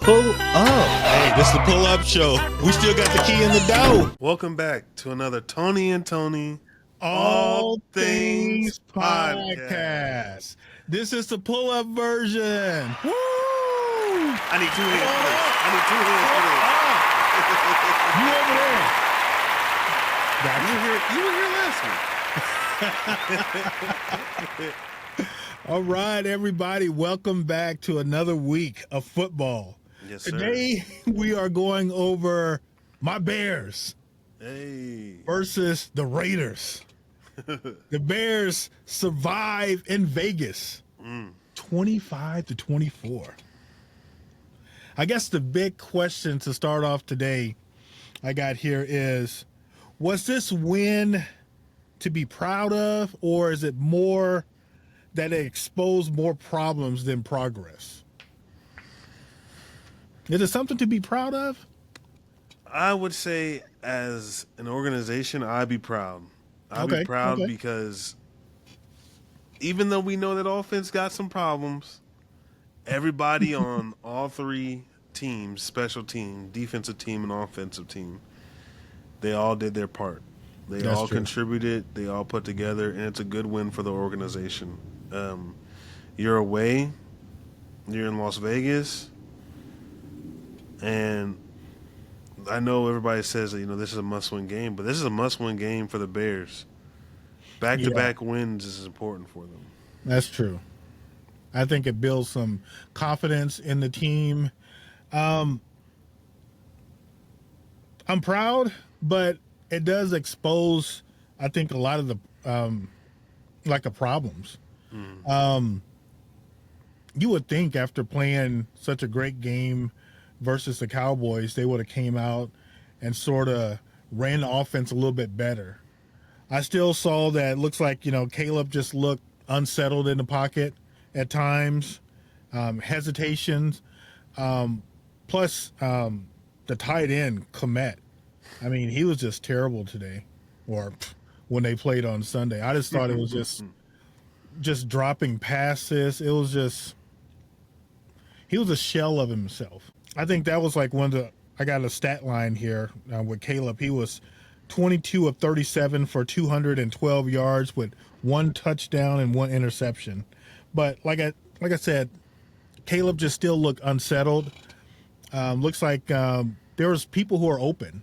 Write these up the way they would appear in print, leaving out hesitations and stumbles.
Pull up. Hey, this is the pull up show. We still got the key in the dough. Welcome back to another Tony and Tony All Things Podcast. This is the pull up version. Woo! I need 2 hands for this. I need 2 hands for this. You over there. You were here last week. All right, everybody. Welcome back to another week of football. Yes, sir. Today, we are going over my Bears versus the Raiders. The Bears survive in Vegas, 25-24. I guess the big question to start off today I got here is, was this win to be proud of, or is it more that it exposed more problems than progress? Is it something to be proud of? I would say as an organization, I'd be proud. I'd be proud because even though we know that offense got some problems, everybody on all three teams, special team, defensive team, and offensive team, they all did their part. They all contributed. They all put together, and it's a good win for the organization. You're away. You're in Las Vegas. And I know everybody says that, this is a must-win game, but this is a must-win game for the Bears. Back-to-back wins is important for them. That's true. I think it builds some confidence in the team. I'm proud, but it does expose, I think, a lot of the problems. You would think after playing such a great game versus the Cowboys, they would have came out and sort of ran the offense a little bit better. I still saw that it looks like, Caleb just looked unsettled in the pocket at times, hesitations. Plus, the tight end, Komet. I mean, he was just terrible today, or when they played on Sunday. I just thought it was just dropping passes. It was just, he was a shell of himself. I think that was like I got a stat line here with Caleb. He was 22 of 37 for 212 yards with 1 touchdown and 1 interception. But like I said, Caleb just still looked unsettled. Looks like there was people who are open,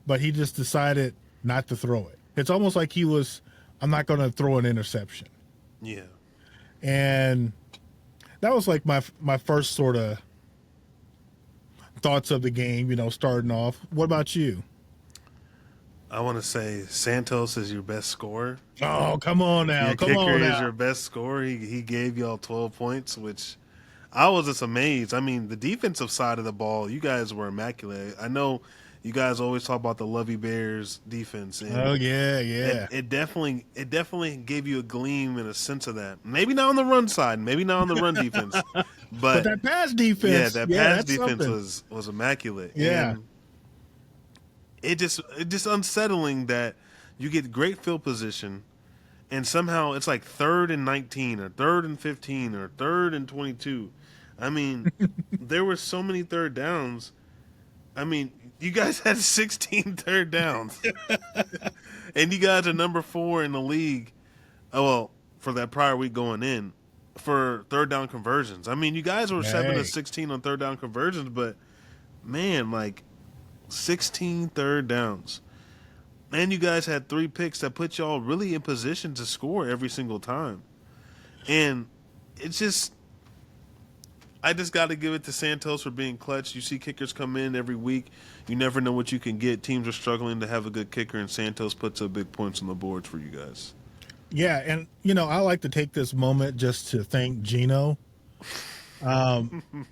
but he just decided not to throw it. It's almost like I'm not going to throw an interception. Yeah. And that was like my first sort of thoughts of the game, starting off. What about you? I want to say Santos is your best scorer. Oh, come on now. Your kicker is your best scorer. He gave y'all 12 points, which I was just amazed. I mean, the defensive side of the ball, you guys were immaculate. I know you guys always talk about the Lovey Bears defense. And It definitely gave you a gleam and a sense of that. Maybe not on the run side, maybe not on the run defense, but that pass defense. Pass defense was immaculate. Yeah. And it's just unsettling that you get great field position, and somehow it's like 3rd and 19 or 3rd and 15 or 3rd and 22. I mean, there were so many third downs. I mean, you guys had 16 third downs, and you guys are number 4 in the league. Oh, well, for that prior week going in for third down conversions. I mean, you guys were 7 of 16 on third down conversions, but man, like 16 third downs. And you guys had 3 picks that put y'all really in position to score every single time. And it's just, I just got to give it to Santos for being clutch. You see kickers come in every week. You never know what you can get. Teams are struggling to have a good kicker, and Santos puts up big points on the boards for you guys. Yeah, and, I like to take this moment just to thank Gino.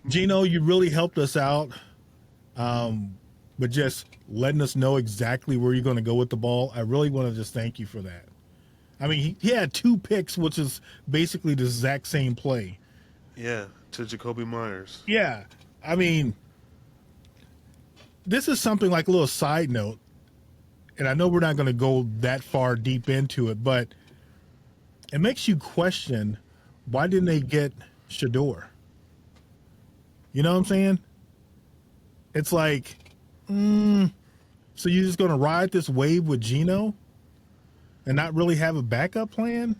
Gino, you really helped us out. But just letting us know exactly where you're going to go with the ball, I really want to just thank you for that. I mean, he had 2 picks, which is basically the exact same play. Yeah, to Jacoby Myers. Yeah. I mean, this is something like a little side note, and I know we're not going to go that far deep into it, but it makes you question, why didn't they get Shador? You know what I'm saying? It's like, so you're just going to ride this wave with Geno and not really have a backup plan?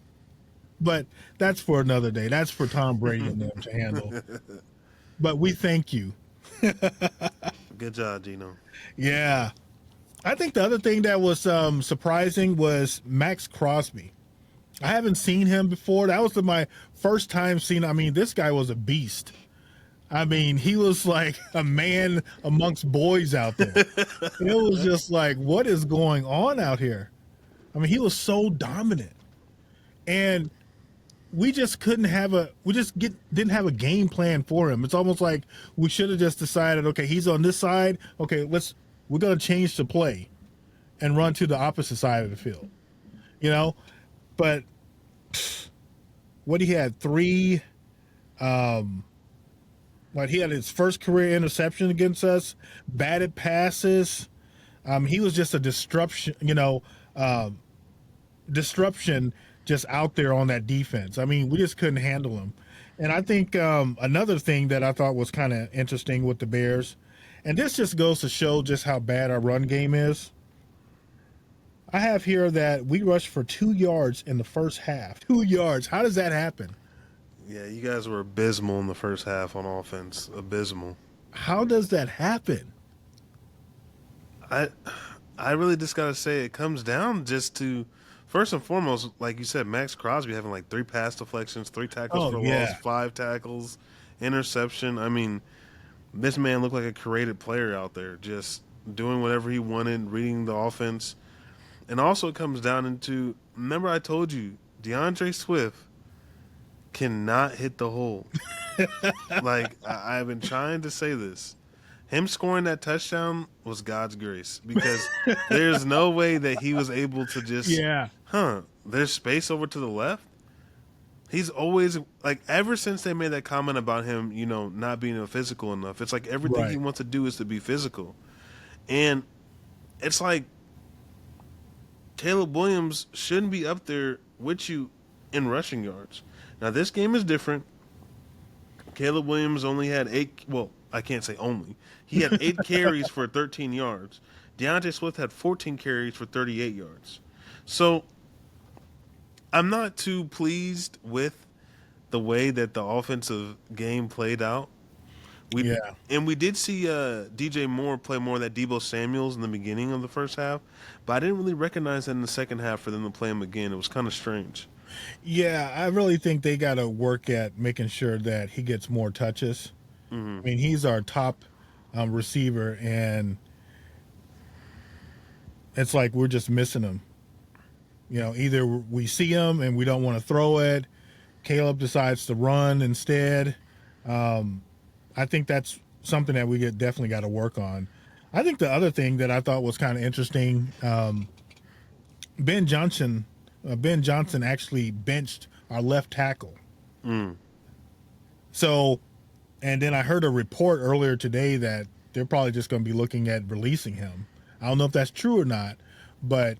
But that's for another day. That's for Tom Brady and them to handle. But we thank you. Good job, Gino. Yeah. I think the other thing that was surprising was Max Crosby. I haven't seen him before. That was my first time seeing. I mean, this guy was a beast. I mean, he was like a man amongst boys out there. It was just like, what is going on out here? I mean, he was so dominant. And we just couldn't have didn't have a game plan for him. It's almost like we should have just decided, okay, he's on this side. Okay, we're going to change the play and run to the opposite side of the field. You know, but what he had he had his first career interception against us, batted passes. He was just a disruption, disruption just out there on that defense. I mean, we just couldn't handle him. And I think another thing that I thought was kind of interesting with the Bears, and this just goes to show just how bad our run game is. I have here that we rushed for 2 yards in the first half. 2 yards. How does that happen? Yeah, you guys were abysmal in the first half on offense. Abysmal. How does that happen? I really just got to say it comes down just to, first and foremost, like you said, Max Crosby having like 3 pass deflections, 3 tackles for loss, 5 tackles, interception. I mean, this man looked like a creative player out there, just doing whatever he wanted, reading the offense. And also it comes down into, remember I told you, DeAndre Swift cannot hit the hole. Like, I've been trying to say this. Him scoring that touchdown was God's grace, because there's no way that he was able to just, there's space over to the left. He's always, like, ever since they made that comment about him, not being physical enough, it's like everything he wants to do is to be physical. And it's like Caleb Williams shouldn't be up there with you in rushing yards. Now, this game is different. Caleb Williams only had 8, well, I can't say only. He had 8 carries for 13 yards. DeAndre Swift had 14 carries for 38 yards. So I'm not too pleased with the way that the offensive game played out. And we did see DJ Moore play more of that Deebo Samuels in the beginning of the first half, but I didn't really recognize that in the second half for them to play him again. It was kind of strange. Yeah, I really think they got to work at making sure that he gets more touches. I mean, he's our top receiver, and it's like we're just missing him. Either we see him and we don't want to throw it. Caleb decides to run instead. I think that's something that we definitely got to work on. I think the other thing that I thought was kind of interesting, Ben Johnson actually benched our left tackle. So, and then I heard a report earlier today that they're probably just going to be looking at releasing him. I don't know if that's true or not, but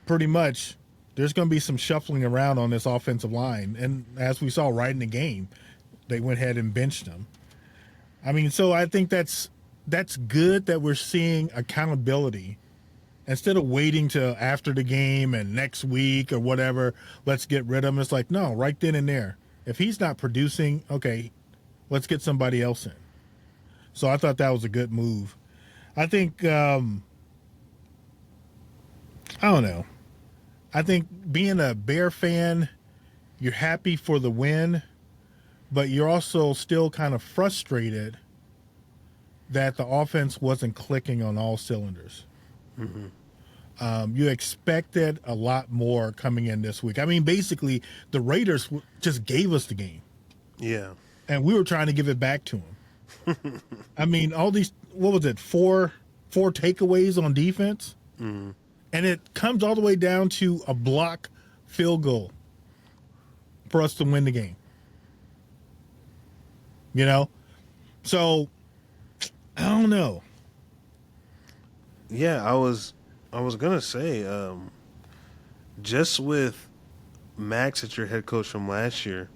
pretty much there's going to be some shuffling around on this offensive line. And as we saw right in the game, they went ahead and benched him. I mean, so I think that's good that we're seeing accountability. Instead of waiting till after the game and next week or whatever, let's get rid of him. It's like, no, right then and there. If he's not producing, okay, let's get somebody else in. So I thought that was a good move. I think, I don't know. I think being a Bear fan, you're happy for the win, but you're also still kind of frustrated that the offense wasn't clicking on all cylinders. You expected a lot more coming in this week. I mean, basically, the Raiders just gave us the game. Yeah. And we were trying to give it back to them. I mean, all these, what was it, four takeaways on defense? And it comes all the way down to a block field goal for us to win the game. So, I don't know. Yeah, I was gonna say, just with Max as your head coach from last year,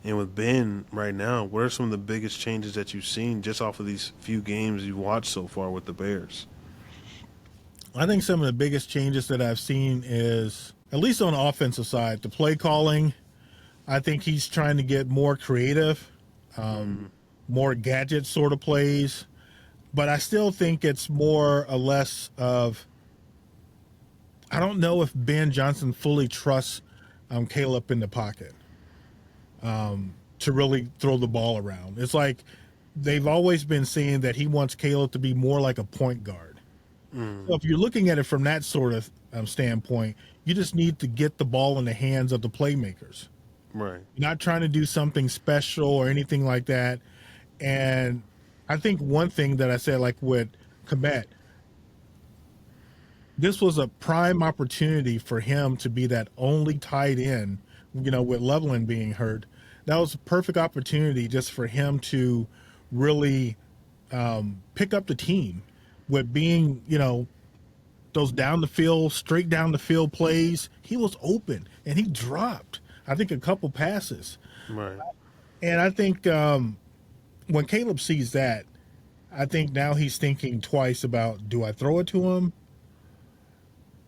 And with Ben right now, what are some of the biggest changes that you've seen just off of these few games you've watched so far with the Bears? I think some of the biggest changes that I've seen is, at least on the offensive side, the play calling. I think he's trying to get more creative, more gadget sort of plays. But I still think it's more or less of, I don't know if Ben Johnson fully trusts Caleb in the pocket to really throw the ball around. It's like they've always been saying that he wants Caleb to be more like a point guard. So if you're looking at it from that sort of standpoint, you just need to get the ball in the hands of the playmakers. Right. You're not trying to do something special or anything like that. And I think one thing that I said, like with Komet, this was a prime opportunity for him to be that only tight end, with Loveland being hurt. That was a perfect opportunity just for him to really pick up the team with being, those down the field, straight down the field plays. He was open and he dropped, I think, a couple passes. Right. And I think when Caleb sees that, I think now he's thinking twice about, do I throw it to him?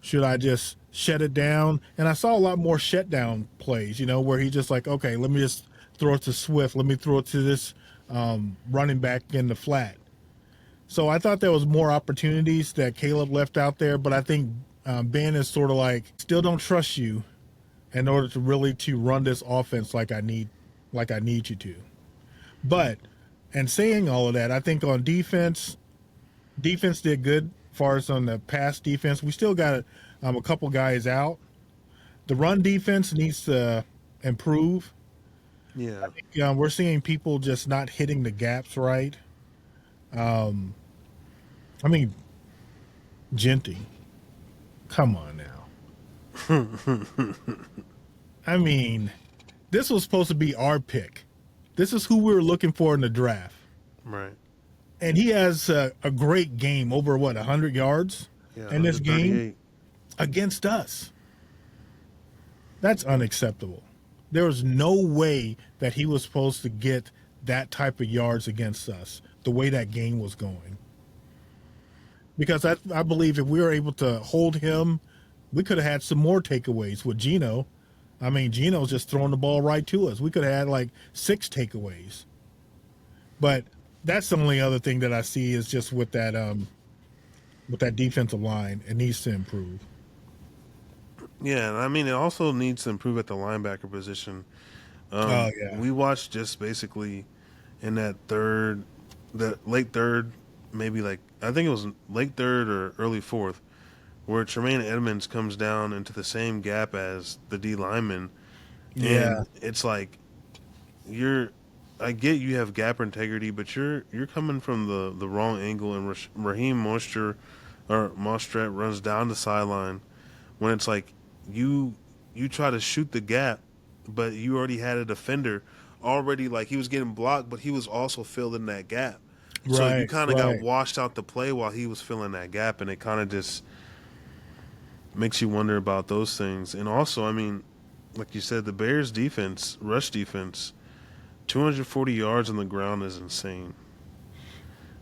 Should I just shut it down? And I saw a lot more shutdown plays, where he just like, okay, let me just throw it to Swift. Let me throw it to this running back in the flat. So I thought there was more opportunities that Caleb left out there, but I think Ben is sort of like, still don't trust you in order to really to run this offense like I need you to. But, and saying all of that, I think on defense did good as far as on the pass defense. We still got a couple guys out. The run defense needs to improve. Yeah. We're seeing people just not hitting the gaps right. Genty, come on now. This was supposed to be our pick. This is who we were looking for in the draft. Right. And he has a great game, over 100 yards in this game against us. That's unacceptable. There was no way that he was supposed to get that type of yards against us, the way that game was going. Because I believe if we were able to hold him, we could have had some more takeaways with Geno. Geno's just throwing the ball right to us. We could have had like 6 takeaways. But that's the only other thing that I see is just with that defensive line. It needs to improve. Yeah, and it also needs to improve at the linebacker position. We watched just basically in that late third, maybe like, I think it was late third or early fourth, where Tremaine Edmonds comes down into the same gap as the D lineman. Yeah. And it's like, I get you have gap integrity, but you're coming from the wrong angle, and Raheem Mostert runs down the sideline when it's like you try to shoot the gap, but you already had a defender already, like he was getting blocked, but he was also filling that gap. So you kind of got washed out the play while he was filling that gap, and it kind of just makes you wonder about those things. And also, like you said, the Bears' defense, rush defense, 240 yards on the ground is insane.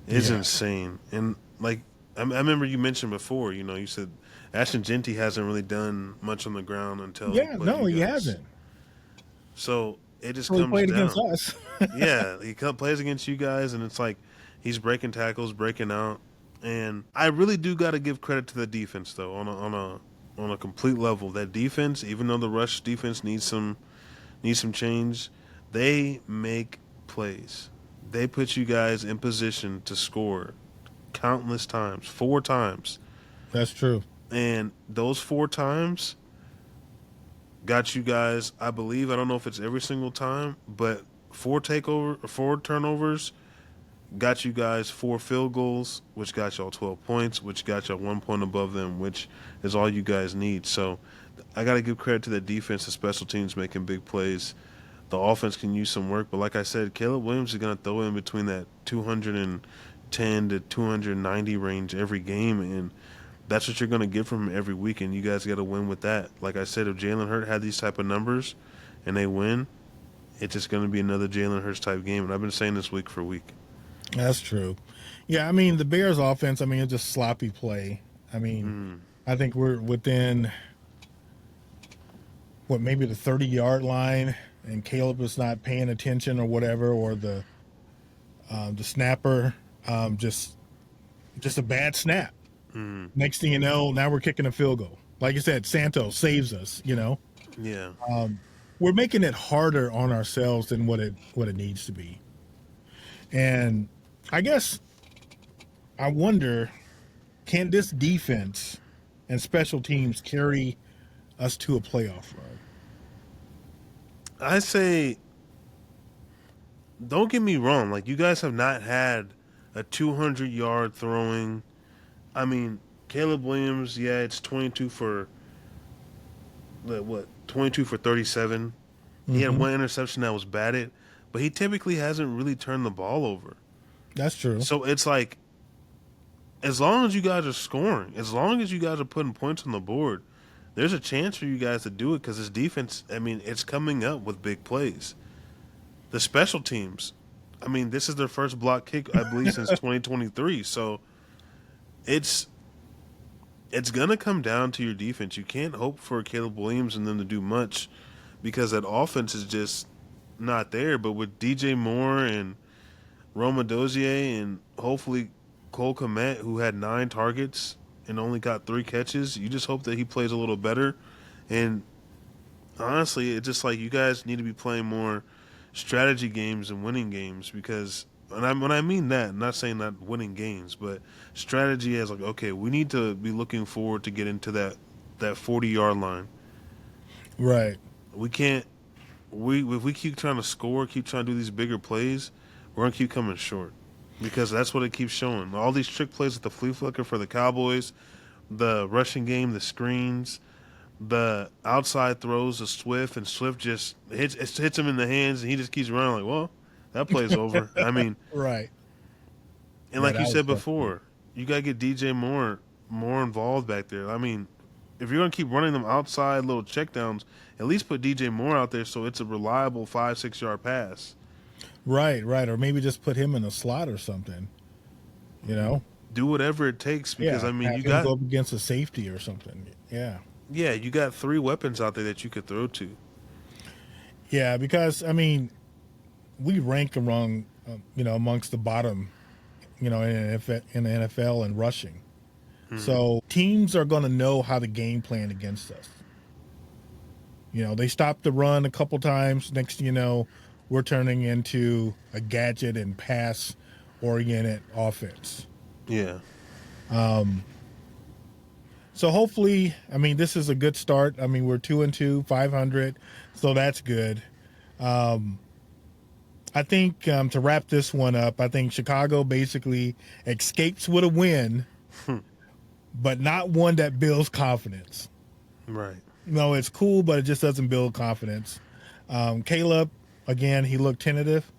It's insane. And like I remember you mentioned before, you said Ashton Genty hasn't really done much on the ground until he hasn't. So it just He comes played down. against us. Yeah, he plays against you guys, and it's like he's breaking tackles, breaking out, and I really do got to give credit to the defense though on a complete level. That defense, even though the rush defense needs some change, they make plays. They put you guys in position to score countless times, 4 times. That's true. And those 4 times got you guys, I believe, I don't know if it's every single time, but 4 turnovers got you guys 4 field goals, which got y'all 12 points, which got y'all 1 point above them, which is all you guys need. So I got to give credit to the defense and special teams making big plays. The offense can use some work, but like I said, Caleb Williams is going to throw in between that 210 to 290 range every game, and that's what you're going to get from him every week, and you guys got to win with that. Like I said, if Jalen Hurts had these type of numbers and they win, it's just going to be another Jalen Hurts type game. And I've been saying this week for week. That's true. Yeah, I mean, the Bears offense, I mean, it's just sloppy play. I mean, I think we're within, maybe the 30-yard line, and Caleb is not paying attention or whatever, or the snapper, just a bad snap. Next thing you know, now we're kicking a field goal. Like I said, Santos saves us, Yeah. We're making it harder on ourselves than what it needs to be. And I guess I wonder, can this defense and special teams carry us to a playoff run? I say, don't get me wrong. Like, you guys have not had a 200-yard throwing. I mean, Caleb Williams, yeah, it's 22 for 37. He had one interception that was batted, but he typically hasn't really turned the ball over. That's true. So it's like, as long as you guys are scoring, as long as you guys are putting points on the board, there's a chance for you guys to do it because this defense, I mean, it's coming up with big plays. The special teams, I mean, this is their first block kick, I believe, since 2023. So it's going to come down to your defense. You can't hope for Caleb Williams and them to do much because that offense is just not there. But with DJ Moore and Roma Dozier and hopefully Cole Kmet, who had 9 targets and only got 3 catches, you just hope that he plays a little better. And honestly, it's just like you guys need to be playing more strategy games and winning games because when I mean that, I'm not saying not winning games, but strategy as like, okay, we need to be looking forward to get into that 40-yard line. Right. We can't if we keep trying to score, keep trying to do these bigger plays, we're going to keep coming short because that's what it keeps showing. All these trick plays with the flea flicker for the Cowboys, the rushing game, the screens, the outside throws to Swift, and Swift just hits him in the hands, and he just keeps running like, well, that play's over. I mean, right. And like you said before, you got to get DJ more involved back there. I mean, if you're going to keep running them outside little checkdowns, at least put DJ Moore out there so it's a reliable 5-6 yard pass. Right. Or maybe just put him in a slot or something. Do whatever it takes because, I mean, you got to got go up against a safety or something. Yeah. Yeah, you got 3 weapons out there that you could throw to. Yeah, because, I mean, we rank among, amongst the bottom, in the NFL in rushing. So teams are going to know how to game plan against us. They stopped the run a couple times. Next thing you know, we're turning into a gadget and pass-oriented offense. Yeah. So hopefully, I mean, this is a good start. I mean, we're 2-2, 500, so that's good. I think to wrap this one up, I think Chicago basically escapes with a win, but not one that builds confidence. Right. No, it's cool, but it just doesn't build confidence. Caleb, again, he looked tentative.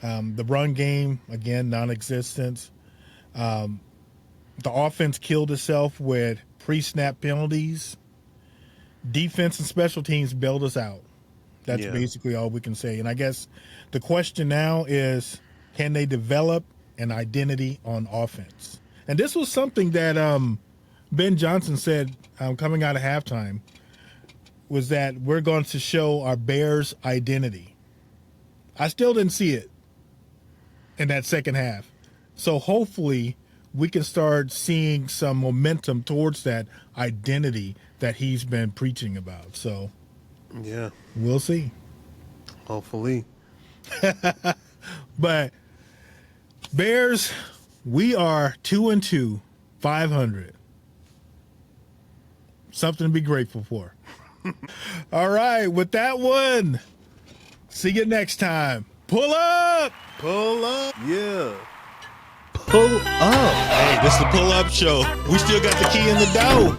The run game, again, non-existent. The offense killed itself with pre-snap penalties. Defense and special teams bailed us out. That's basically all we can say. And I guess the question now is, can they develop an identity on offense? And this was something that Ben Johnson said coming out of halftime, was that we're going to show our Bears identity. I still didn't see it in that second half. So hopefully we can start seeing some momentum towards that identity that he's been preaching about. So yeah, we'll see. Hopefully. But Bears, we are 2-2, 500. Something to be grateful for. All right, with that one, see you next time. Pull up! Pull up. Yeah. Pull up. Hey, this is the pull up show. We still got the key in the door.